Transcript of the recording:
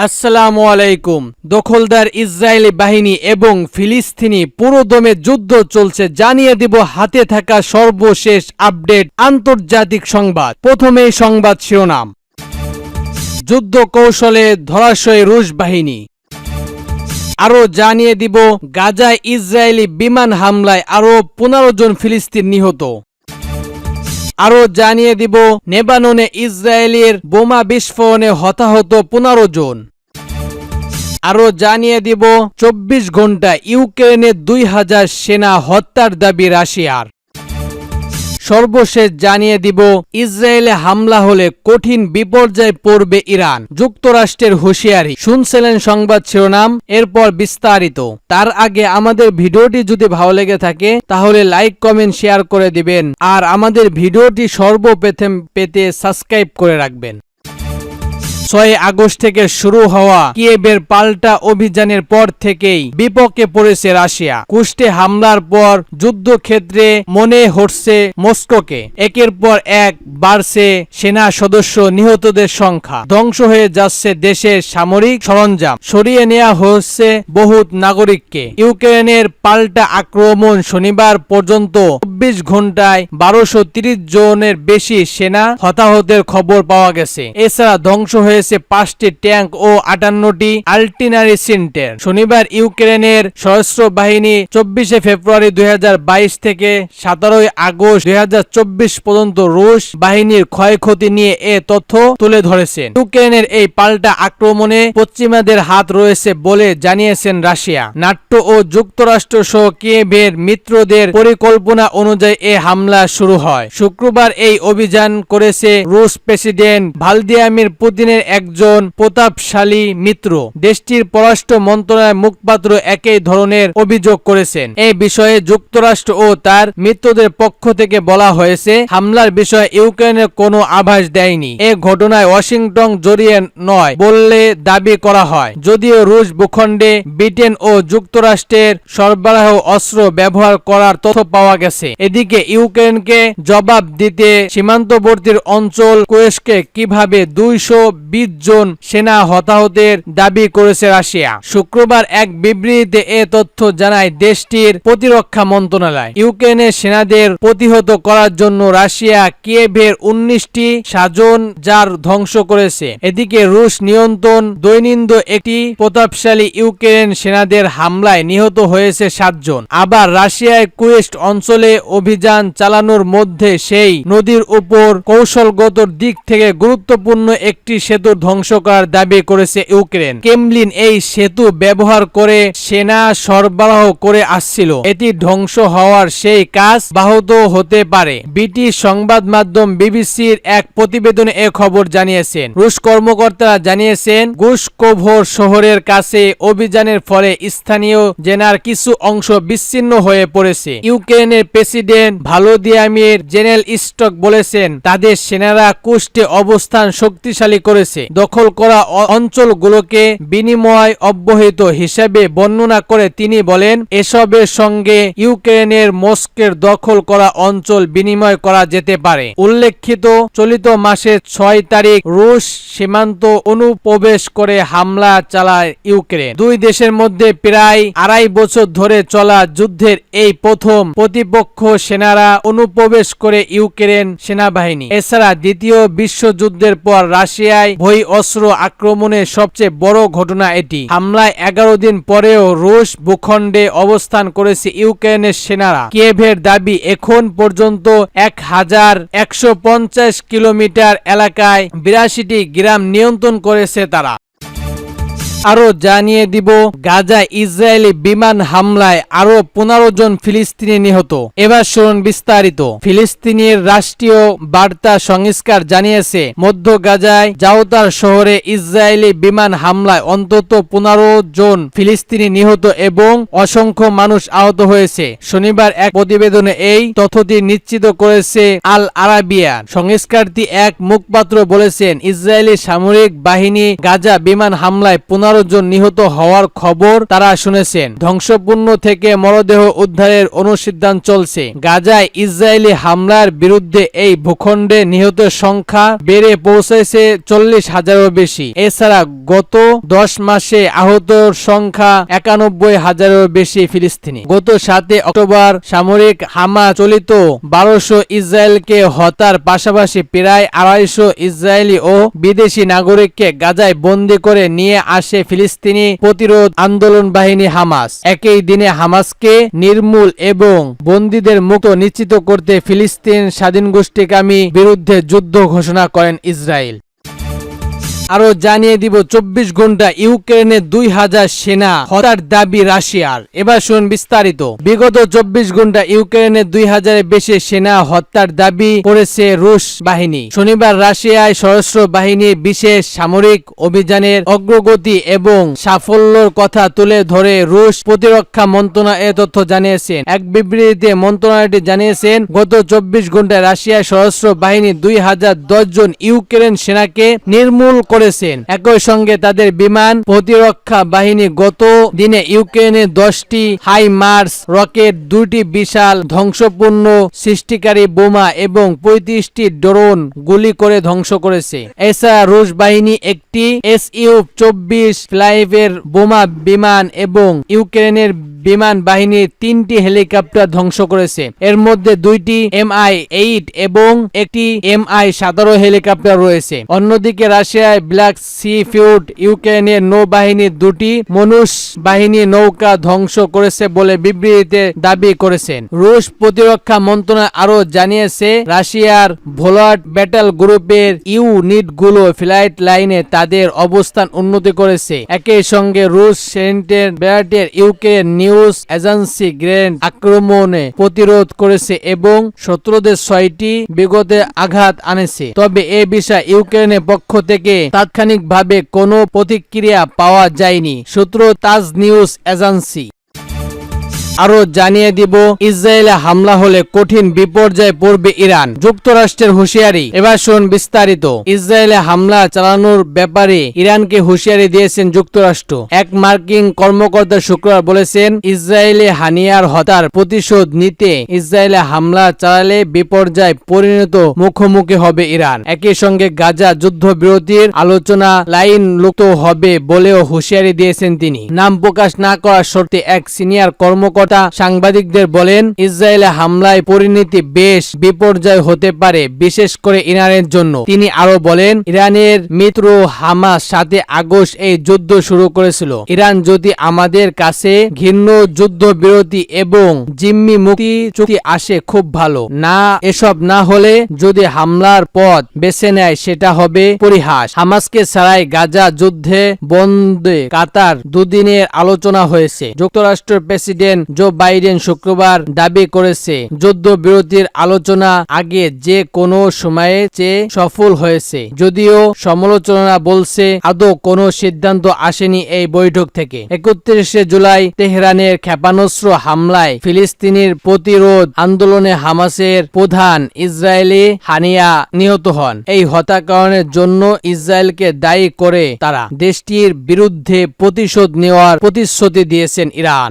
আসসালামু আলাইকুম। দখলদার ইসরায়েলি বাহিনী এবং ফিলিস্তিনি পুরোদমে যুদ্ধ চলছে, জানিয়ে দিব হাতে থাকা সর্বশেষ আপডেট আন্তর্জাতিক সংবাদ। প্রথমেই সংবাদ শিরোনাম, যুদ্ধ কৌশলে ধরাশয়ী রুশ বাহিনী। আরও জানিয়ে দিব গাজায় ইসরায়েলি বিমান হামলায় আরও 15 জন ফিলিস্তিন নিহত। আরও জানিয়ে দিব লেবাননে ইসরায়েলের বোমা বিস্ফোরণে হতাহত 15 জন। আরও জানিয়ে দিব 24 ঘন্টায় ইউক্রেনের 2000 সেনা হত্যার দাবি রাশিয়ার। সর্বশেষ জানিয়ে দিব ইসরায়েলে হামলা হলে কঠিন বিপর্যয় পড়বে ইরান, যুক্তরাষ্ট্রের হুঁশিয়ারি। শুনছিলেন সংবাদ শিরোনাম, এরপর বিস্তারিত। তার আগে আমাদের ভিডিওটি যদি ভালো লেগে থাকে তাহলে লাইক কমেন্ট শেয়ার করে দিবেন, আর আমাদের ভিডিওটি সর্বপ্রথম পেতে সাবস্ক্রাইব করে রাখবেন। 6 আগস্ট থেকে শুরু হওয়া কিয়েভের পাল্টা অভিযানের পর থেকেই বিপক্ষে পড়েছে রাশিয়া। কুষ্টে হামলার পর যুদ্ধক্ষেত্রে মনে হচ্ছে মস্কোকে। একের পর এক বাড়ছে সেনা সদস্য, নিহতদের সংখ্যা। ধ্বংস হয়ে যাচ্ছে দেশের সামরিক সরঞ্জাম, সরিয়ে নেওয়া হচ্ছে বহুত নাগরিককে। ইউক্রেনের পাল্টা আক্রমণ শনিবার পর্যন্ত 24 ঘন্টায় 1230 জনের বেশি সেনা হতাহতের খবর পাওয়া গেছে। এছাড়া ধ্বংস হয়ে 5টি ট্যাঙ্ক ও 58টি আর্টিলারি সেন্টার। শনিবার ইউক্রেনের সশস্ত্র বাহিনী 24 ফেব্রুয়ারি 2022 থেকে 17 আগস্ট 2024 পর্যন্ত রুশ বাহিনীর ক্ষয়ক্ষতি নিয়ে এ তথ্য তুলে ধরেছেন। ইউক্রেনের এই পাল্টা আক্রমণে পশ্চিমাদের হাত রয়েছে বলে জানিয়েছেন রাশিয়া। নাটো ও যুক্তরাষ্ট্র সহ কিয়েভের মিত্রদের পরিকল্পনা অনুযায়ী এ হামলা শুরু হয়। শুক্রবার এই অভিযান করেছে রুশ প্রেসিডেন্ট ভ্লাদিমির পুতিনের একজন প্রতাপশালী মিত্র। দেশটির পররাষ্ট্র মন্ত্রণালয়ের মুখপাত্র একই ধরনের অভিযোগ করেছেন। এই বিষয়ে যুক্তরাষ্ট্র ও তার মিত্রদের পক্ষ থেকে বলা হয়েছে, হামলার বিষয়ে ইউক্রেনের কোনো আভাস দেয়নি। এ ঘটনায় ওয়াশিংটন জড়িয়ে নয় বললে দাবি করা হয়। যদিও রুশ ভূখণ্ডে ব্রিটেন ও যুক্তরাষ্ট্রের সরবরাহ অস্ত্র ব্যবহার করার তথ্য পাওয়া গেছে। এদিকে ইউক্রেনকে জবাব দিতে সীমান্তবর্তী অঞ্চল কুয়েসকে কিভাবে 220 জন সেনা হতাহতের দাবি করেছে রাশিয়া। শুক্রবার এক বিবৃতিতে এ তথ্য জানায় দেশটির প্রতিরক্ষা মন্ত্রণালয়। ইউক্রেনের সেনাদের প্রতিহত করার জন্য রাশিয়া কিয়েভের 19টি সাজনজার ধ্বংস করেছে। এদিকে রুশ নিয়ন্ত্রণ দৈনিন্দ একটি প্রতাপশালী ইউক্রেন সেনাদের হামলায় নিহত হয়েছে 7 জন। আবার রাশিয়ায় কুয়েস্ট অঞ্চলে অভিযান চালানোর মধ্যে সেই নদীর উপর কৌশলগত দিক থেকে গুরুত্বপূর্ণ একটি সেতু ধ্বংস করার দাবি করেছে ইউক্রেন। ক্রেমলিন এই সেতু ব্যবহার করে সেনা সরবরাহ করে আসছিল। এটি ধ্বংস হওয়ার সেই কাজ ব্যাহত হতে পারে। ব্রিটিশ সংবাদ মাধ্যম বিবিসির এক প্রতিবেদনে এ খবর জানিয়েছেন। রুশ কর্মকর্তারা জানিয়েছেন, গুসকোভোর শহরের কাছে অভিযানের ফলে স্থানীয় জেনার কিছু অংশ বিচ্ছিন্ন হয়ে পড়েছে। ইউক্রেনের প্রেসিডেন্ট ভলোদিমির জেলেনস্কি বলেছেন, তাদের সেনারা কুষ্টে অবস্থান শক্তিশালী করেছে। দখল করা অঞ্চলগুলোকে বিনিময় অব্যাহত হিসেবে বর্ণনা করে তিনি বলেন, এসবের সঙ্গে ইউক্রেনের মস্কোর দখল করা অঞ্চল বিনিময় করা যেতে পারে। উল্লেখিত চলিত মাসের 6 তারিখ রুশ সীমান্ত অনুপ্রবেশ করে হামলা চালায় ইউক্রেন। দুই দেশের মধ্যে প্রায় 2.5 বছর ধরে চলা যুদ্ধের এই প্রথম প্রতিপক্ষ সেনারা অনুপ্রবেশ করে ইউক্রেন সেনাবাহিনী। এছাড়া দ্বিতীয় বিশ্বযুদ্ধের পর রাশিয়ায় ভয় অস্ত্র আক্রমণের সবচেয়ে বড় ঘটনা এটি। হামলায় 11 দিন পরেও রুশ ভূখণ্ডে অবস্থান করেছে ইউক্রেনের সেনারা। কিয়েভের দাবি, এখন পর্যন্ত 1150 কিলোমিটার এলাকায় 82টি গ্রাম নিয়ন্ত্রণ করেছে তারা। আরো জানিয়ে দিব গাজায় ইসরায়েলি বিমান হামলায় আরো 15 জন ফিলিস্তিনি নিহত। এবার শুনুন বিস্তারিত। ফিলিস্তিনের রাষ্ট্রীয় বার্তা সংস্কার জানিয়েছে, মধ্য গাজায় জাওতার শহরে ইসরায়েলি বিমান হামলায় অন্তত 15 জন ফিলিস্তিনি নিহত এবং অসংখ্য মানুষ আহত হয়েছে। শনিবার এক প্রতিবেদনে এই তথ্যটি নিশ্চিত করেছে আল আরাবিয়া। সংস্কারটি এক মুখপাত্র বলেছেন, ইসরায়েলি সামরিক বাহিনী গাজা বিমান হামলায় 15 11 জন নিহত হওয়ার খবর তারা শুনেছেন। ধ্বংসপূর্ণ থেকে মরদেহ উদ্ধারের অনুসন্ধান চলছে। গাজায় ইসরায়েলি হামলার বিরুদ্ধে এই ভূখণ্ডে নিহতের সংখ্যা বেড়ে পৌঁছেছে 40,000-এরও বেশি। এছাড়া গত 10 মাসে আহতর সংখ্যা 91,000-এরও বেশি ফিলিস্তিনি। গত 7 অক্টোবর সামরিক হামলা চলিত 1200 ইসরায়েলকে হত্যার পাশাপাশি প্রায় 250 ইসরায়েলি ও বিদেশি নাগরিককে গাজায় বন্দী করে নিয়ে আসে ফিলিস্তিনি প্রতিরোধ আন্দোলন বাহিনী হামাস। একই দিনে হামাসকে নির্মূল এবং বন্দীদের মুক্ত নিশ্চিত করতে ফিলিস্তিন স্বাধীন গোষ্ঠীকামী বিরুদ্ধে যুদ্ধ ঘোষণা করেন ইসরায়েল। আরো জানিয়ে দিব 24 ঘন্টা ইউক্রেনে 2000 সেনা হত্যার দাবি রাশিয়ার। এবার শুনুন বিস্তারিত। বিগত 24 ঘন্টা ইউক্রেনে 2000-এর বেশি সেনা হত্যার দাবি করেছে রুশ বাহিনী। শনিবার রাশিয়ায় সশস্ত্র বাহিনীর বিশেষ সামরিক অভিযানের অগ্রগতি এবং সাফল্যর কথা তুলে ধরে রুশ প্রতিরক্ষা মন্ত্রণালয় এ তথ্য জানিয়েছেন। এক বিবৃতিতে মন্ত্রণালয়টি জানিয়েছেন, গত 24 ঘন্টায় রাশিয়ার সশস্ত্র বাহিনী 2010 জন ইউক্রেন সেনাকে নির্মূল করেছেন। একই সঙ্গে তাদের বিমান প্রতিরক্ষা বাহিনী গত দিনে ইউক্রেনে 10টি হাইমার্স রকেট, 2টি বিশাল ধ্বংসপূর্ণ সৃষ্টিকারী বোমা এবং 35টি ড্রোন গুলি করে ধ্বংস করেছে। এছাড়া রুশ বাহিনী একটি SU-24 ফ্লাইভের বোমা বিমান এবং ইউক্রেনের বিমান বাহিনীর 3টি হেলিকপ্টার ধ্বংস করেছে। এর মধ্যে 2টি Mi-8 এবং একটি Mi-17 হেলিকপ্টার রয়েছে। অন্যদিকে রাশিয়ায় ব্ল্যাক সি ফ্লিট ইউক্রেনের নৌবাহিনীর 2টি মনুষ বাহিনী নৌকা ধ্বংস করেছে বলে বিবৃতিতে দাবি করেছেন। রুশ প্রতিরক্ষা মন্ত্রণালয় আরো জানিয়েছে, রাশিয়ার ভোলাট ব্যাটাল গ্রুপের ইউনিটগুলো ফ্লাইট লাইনে তাদের অবস্থান উন্নতি করেছে। একই সঙ্গে রুশ সেন্টের ব্যাটের ইউক্রেন নিউজ এজেন্সি গ্রেন্ড আক্রমণে প্রতিরোধ করেছে এবং শত্রুদের 6টি বিগতে আঘাত আনেছে। তবে এ বিষয়ে ইউক্রেনের পক্ষ থেকে তাৎক্ষণিকভাবে কোনো প্রতিক্রিয়া পাওয়া যায়নি, সূত্র তাজ নিউজ এজেন্সি। আরো জানিয়ে দিব, ইসরায়েলে হামলা হলে কঠিন বিপর্যয়ে পড়বে ইরান, যুক্তরাষ্ট্রের হুঁশিয়ারি। এবার শুন বিস্তারিত। ইসরায়েলে হামলা চালানোর ব্যাপারে ইরানকে হুঁশিয়ারি দিয়েছেন যুক্তরাষ্ট্র। এক মার্কিন কর্মকর্তা শুক্রবার বলেছেন, ইসরায়েলে হানিয়ার হত্যার প্রতিশোধ নিতে ইসরায়েলে হামলা চালালে বিপর্যয় পরিণত মুখোমুখি হবে ইরান। একই সঙ্গে গাজা যুদ্ধবিরতির আলোচনা লাইন লুপ্ত হবে বলেও হুঁশিয়ারি দিয়েছেন তিনি। নাম প্রকাশ না করার শর্তে এক সিনিয়র কর্মকর্তা সাংবাদিকদের বলেন, ইসরায়েলে হামলায় পরিণতি বেশ বিপর্যয় হতে পারে, বিশেষ করে ইরানের জন্য। তিনি আরো বলেন, ইরানের মিত্র হামাস 7 আগস্ট এই যুদ্ধ শুরু করেছিল। ইরান যদি আমাদের কাছে ঘৃণ্য যুদ্ধবিরতি এবং জিম্মি মুক্তি চুক্তি আসে খুব ভালো, না এসব না হলে যদি হামলার পথ বেছে নেয় সেটা হবে পরিহাস। হামাসকে ছাড়াই গাজা যুদ্ধে বন্ধে কাতার দুদিনের আলোচনা হয়েছে। যুক্তরাষ্ট্রের প্রেসিডেন্ট জো বাইডেন শুক্রবার দাবি করেছে, যুদ্ধবিরতির আলোচনা আগে যে কোনো সময়ে চেয়ে সফল হয়েছে, যদিও সমালোচনা বলছে আদৌ কোনো সিদ্ধান্ত আসেনি এই বৈঠক থেকে। 31শে জুলাই তেহরানের ক্ষেপণাস্ত্র হামলায় ফিলিস্তিনির প্রতিরোধ আন্দোলনে হামাসের প্রধান ইসরায়েলি হানিয়া নিহত হন। এই হত্যাকাণ্ডের জন্য ইসরায়েলকে দায়ী করে তারা দেশটির বিরুদ্ধে প্রতিশোধ নেওয়ার প্রতিশ্রুতি দিয়েছেন ইরান।